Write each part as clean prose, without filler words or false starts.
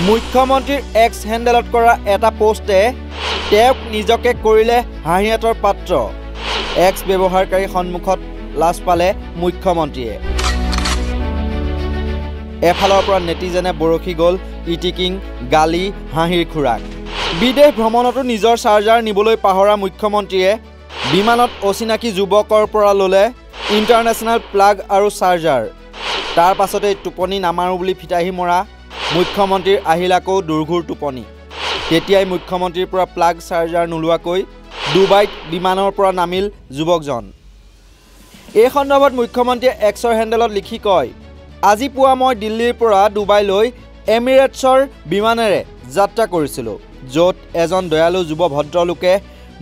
মুখ্যমন্ত্ৰীৰ এক্স হেণ্ডেলত কৰা এটা পোষ্টে তেওঁক নিজকে কৰিলে হাঁহিয়াতৰ পাত্ৰ। এক্স ব্যৱহাৰকাৰী সন্মুখত লাজ পালে মুখ্যমন্ত্ৰীয়ে। এফালৰ পৰা নেটিজেনে বৰশী গ'ল ইটিকিং, গালি, হাঁহিৰ খোৰাক। বিদেশ ভ্ৰমণতো নিজৰ চাৰ্জাৰ নিবলৈ পাহৰা মুখ্যমন্ত্ৰীয়ে বিমানত অচিনাকি যুৱকৰ পৰা ল'লে ইণ্টাৰনেশ্যনেল প্লাগ আৰু চাৰ্জাৰ। তাৰ পাছতেই টোপনি নামাৰোঁ বুলি ফিতাহী মৰা মুখ্যমন্ত্ৰীৰ আহিল আকৌ দুৰ্ঘূৰ টোপনি। তেতিয়াই মুখ্যমন্ত্ৰীৰ পৰা প্লাগ চাৰ্জাৰ নোলোৱাকৈ ডুবাইত বিমানৰ পৰা নামিল যুৱকজন। এই সন্দৰ্ভত মুখ্যমন্ত্ৰীয়ে এক্সৰ হেণ্ডেলত লিখি কয়, আজি পুৱা মই দিল্লীৰ পৰা ডুবাইলৈ এমিৰেটছৰ বিমানেৰে যাত্ৰা কৰিছিলোঁ, য'ত এজন দয়ালু যুৱ ভদ্ৰলোকে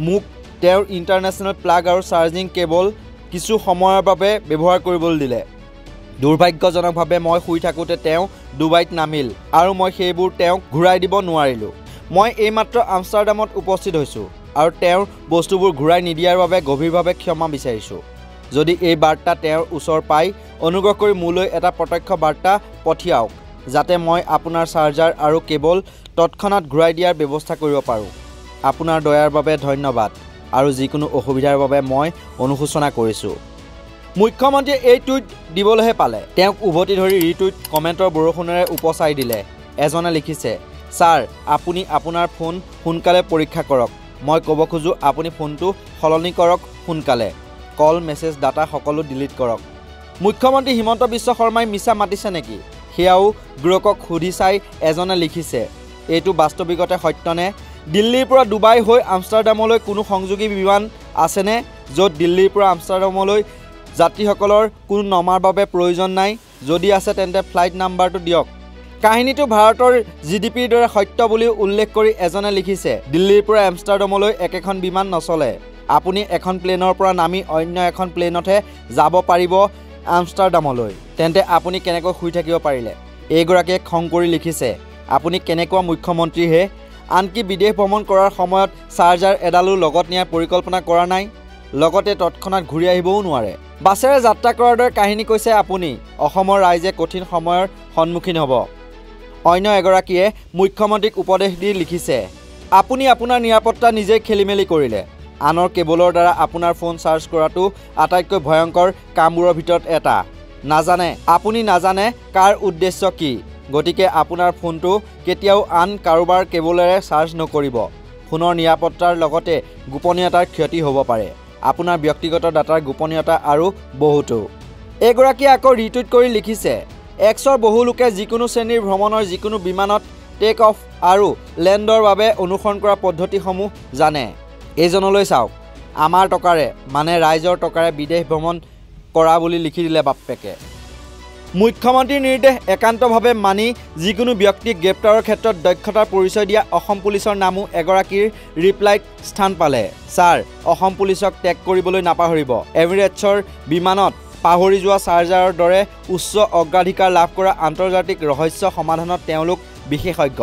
মোক তেওঁৰ ইণ্টাৰনেশ্যনেল প্লাগ আৰু চাৰ্জিং কেবল কিছু সময়ৰ বাবে ব্যৱহাৰ কৰিবলৈ দিলে। দুৰ্ভাগ্যজনকভাৱে মই শুই থাকোঁতে তেওঁ ডুবাইত নামিল আৰু মই সেইবোৰ তেওঁক ঘূৰাই দিব নোৱাৰিলোঁ। মই এইমাত্ৰ আমষ্টাৰডামত উপস্থিত হৈছোঁ আৰু তেওঁৰ বস্তুবোৰ ঘূৰাই নিদিয়াৰ বাবে গভীৰভাৱে ক্ষমা বিচাৰিছোঁ। যদি এই বাৰ্তা তেওঁৰ ওচৰ পায়, অনুগ্ৰহ কৰি মোলৈ এটা প্ৰত্যক্ষ বাৰ্তা পঠিয়াওক, যাতে মই আপোনাৰ চাৰ্জাৰ আৰু কেবল তৎক্ষণাত ঘূৰাই দিয়াৰ ব্যৱস্থা কৰিব পাৰোঁ। আপোনাৰ দয়াৰ বাবে ধন্যবাদ আৰু যিকোনো অসুবিধাৰ বাবে মই অনুশোচনা কৰিছোঁ। মুখ্যমন্ত্ৰীয়ে এই টুইট দিবলৈহে পালে। তেওঁক উভতি ধৰি ৰিটুইট কমেণ্টৰ বৰষুণেৰে উপচাই দিলে। এজনে লিখিছে, ছাৰ আপুনি আপোনাৰ ফোন সোনকালে পৰীক্ষা কৰক। মই ক'ব খোজোঁ আপুনি ফোনটো সলনি কৰক সোনকালে। কল, মেছেজ, ডাটা সকলো ডিলিট কৰক। মুখ্যমন্ত্ৰী হিমন্ত বিশ্ব শৰ্মাই মিছা মাতিছে নেকি? সেয়াও গ্ৰকক সুধি চাই এজনে লিখিছে, এইটো বাস্তৱিকতে সত্যনে? দিল্লীৰ পৰা ডুবাই হৈ আমষ্টাৰডামলৈ কোনো সংযোগী বিমান আছেনে, য'ত দিল্লীৰ পৰা আমষ্টাৰডামলৈ যাত্ৰীসকলৰ কোনো নমাৰ বাবে প্ৰয়োজন নাই? যদি আছে তেন্তে ফ্লাইট নাম্বাৰটো দিয়ক। কাহিনীটো ভাৰতৰ GDPৰ দৰে সত্য বুলিও উল্লেখ কৰি এজনে লিখিছে, দিল্লীৰ পৰা আমষ্টাৰডামলৈ একেখন বিমান নচলে। আপুনি এখন প্লেনৰ পৰা নামি অন্য এখন প্লেনতহে যাব পাৰিব আমষ্টাৰডামলৈ। তেন্তে আপুনি কেনেকৈ শুই থাকিব পাৰিলে? এইগৰাকীয়ে খং কৰি লিখিছে, আপুনি কেনেকুৱা মুখ্যমন্ত্ৰীহে? আনকি বিদেশ ভ্ৰমণ কৰাৰ সময়ত চাৰ্জাৰ এডালো লগত নিয়াৰ পৰিকল্পনা কৰা নাই, লগতে তৎক্ষণাত ঘূৰি আহিবও নোৱাৰে। বাছেৰে যাত্ৰা কৰাৰ দৰে কাহিনী কৈছে আপুনি। অসমৰ ৰাইজে কঠিন সময়ৰ সন্মুখীন হ'ব। অন্য এগৰাকীয়ে মুখ্যমন্ত্ৰীক উপদেশ দি লিখিছে, আপুনি আপোনাৰ নিৰাপত্তা নিজেই খেলিমেলি কৰিলে। আনৰ কেবলৰ দ্বাৰা আপোনাৰ ফোন চাৰ্জ কৰাটো আটাইতকৈ ভয়ংকৰ কামবোৰৰ ভিতৰত এটা। আপুনি নাজানে কাৰ উদ্দেশ্য কি, গতিকে আপোনাৰ ফোনটো কেতিয়াও আন কাৰোবাৰ কেবলেৰে চাৰ্জ নকৰিব। ফোনৰ নিৰাপত্তাৰ লগতে গোপনীয়তাৰ ক্ষতি হ'ব পাৰে, আপোনাৰ ব্যক্তিগত ডাটাৰ গোপনীয়তা আৰু বহুতো। এইগৰাকীয়ে আকৌ ৰিটুইট কৰি লিখিছে, এক্সৰ বহু লোকে যিকোনো শ্ৰেণীৰ ভ্ৰমণৰ যিকোনো বিমানত টেক অফ আৰু লেণ্ডৰ বাবে অনুসৰণ কৰা পদ্ধতিসমূহ জানে। এইজনলৈ চাওক, আমাৰ টকাৰে মানে ৰাইজৰ টকাৰে বিদেশ ভ্ৰমণ কৰা বুলি লিখি দিলে বাপ্পেকে। মুখ্যমন্ত্ৰীৰ নিৰ্দেশ একান্তভাৱে মানি যিকোনো ব্যক্তিক গ্ৰেপ্তাৰৰ ক্ষেত্ৰত দক্ষতাৰ পৰিচয় দিয়া অসম পুলিচৰ নামো এগৰাকীৰ ৰিপ্লাইত স্থান পালে। ছাৰ, অসম পুলিচক টেগ কৰিবলৈ নাপাহৰিব। এমিৰেটছৰ বিমানত পাহৰি যোৱা চাৰ্জাৰৰ দৰে উচ্চ অগ্ৰাধিকাৰ লাভ কৰা আন্তৰ্জাতিক ৰহস্য সমাধানত তেওঁলোক বিশেষজ্ঞ।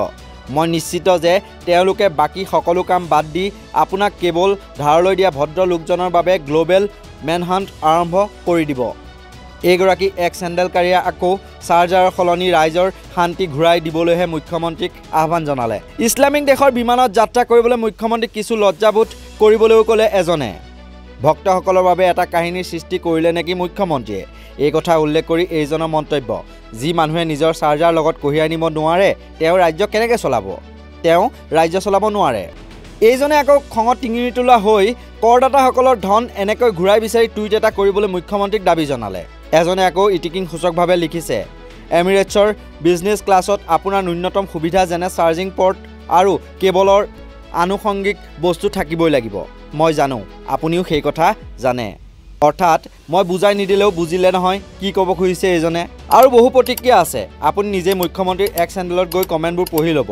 মই নিশ্চিত যে তেওঁলোকে বাকী সকলো কাম বাদ দি আপোনাক কেৱল ধাৰলৈ দিয়া ভদ্ৰ লোকজনৰ বাবে গ্ল'বেল মেনহাণ্ট আৰম্ভ কৰি দিব। এইগৰাকী এক্স হেণ্ডেলকাৰীয়ে আকৌ চাৰ্জাৰৰ সলনি ৰাইজৰ শান্তি ঘূৰাই দিবলৈহে মুখ্যমন্ত্ৰীক আহ্বান জনালে। ইছলামিক দেশৰ বিমানত যাত্ৰা কৰিবলৈ মুখ্যমন্ত্ৰীক কিছু লজ্জাবোধ কৰিবলৈও ক'লে এজনে। ভক্তসকলৰ বাবে এটা কাহিনীৰ সৃষ্টি কৰিলে নেকি মুখ্যমন্ত্ৰীয়ে? এই কথা উল্লেখ কৰি এইজনৰ মন্তব্য, যি মানুহে নিজৰ চাৰ্জাৰ লগত কঢ়িয়াই নিব নোৱাৰে, তেওঁ ৰাজ্য কেনেকৈ চলাব? তেওঁ ৰাজ্য চলাব নোৱাৰে। এইজনে আকৌ খঙত টিঙিৰি তোলা হৈ কৰদাতাসকলৰ ধন এনেকৈ ঘূৰাই বিচাৰি টুইট এটা কৰিবলৈ মুখ্যমন্ত্ৰীক দাবী জনালে। এজনে আকৌ ইটিকিং সূচকভাৱে লিখিছে, এমিৰেটছৰ বিজনেছ ক্লাছত আপোনাৰ ন্যূনতম সুবিধা যেনে চাৰ্জিং পৰ্ট আৰু কেবলৰ আনুষংগিক বস্তু থাকিবই লাগিব। মই জানো, আপুনিও সেই কথা জানে। অৰ্থাৎ মই বুজাই নিদিলেও বুজিলে নহয় কি ক'ব খুজিছে এইজনে। আৰু বহু প্ৰতিক্ৰিয়া আছে, আপুনি নিজে মুখ্যমন্ত্ৰীৰ এক্স হেণ্ডেলত গৈ কমেণ্টবোৰ পঢ়ি ল'ব।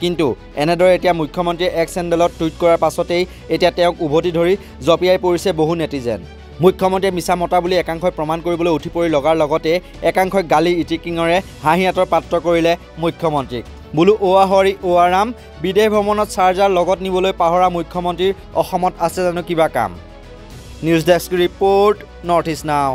কিন্তু এনেদৰে এতিয়া মুখ্যমন্ত্ৰীয়ে এক্স হেণ্ডেলত টুইট কৰাৰ পাছতেই এতিয়া তেওঁক উভতি ধৰি জঁপিয়াই পৰিছে বহু নেটিজেন। মুখ্যমন্ত্ৰীয়ে মিছা মতা বুলি একাংশই প্ৰমাণ কৰিবলৈ উঠি পৰি লগাৰ লগতে একাংশই গালি ইটিকিঙৰে হাঁহিয়াতৰ পাত্ৰ কৰিলে মুখ্যমন্ত্ৰীক। বোলো অ'ৱা হৰি অ'ৱা ৰাম, বিদেশ ভ্ৰমণত চাৰ্জাৰ লগত নিবলৈ পাহৰা মুখ্যমন্ত্ৰীৰ অসমত আছে জানো কিবা কাম? News desk report, north east নাও।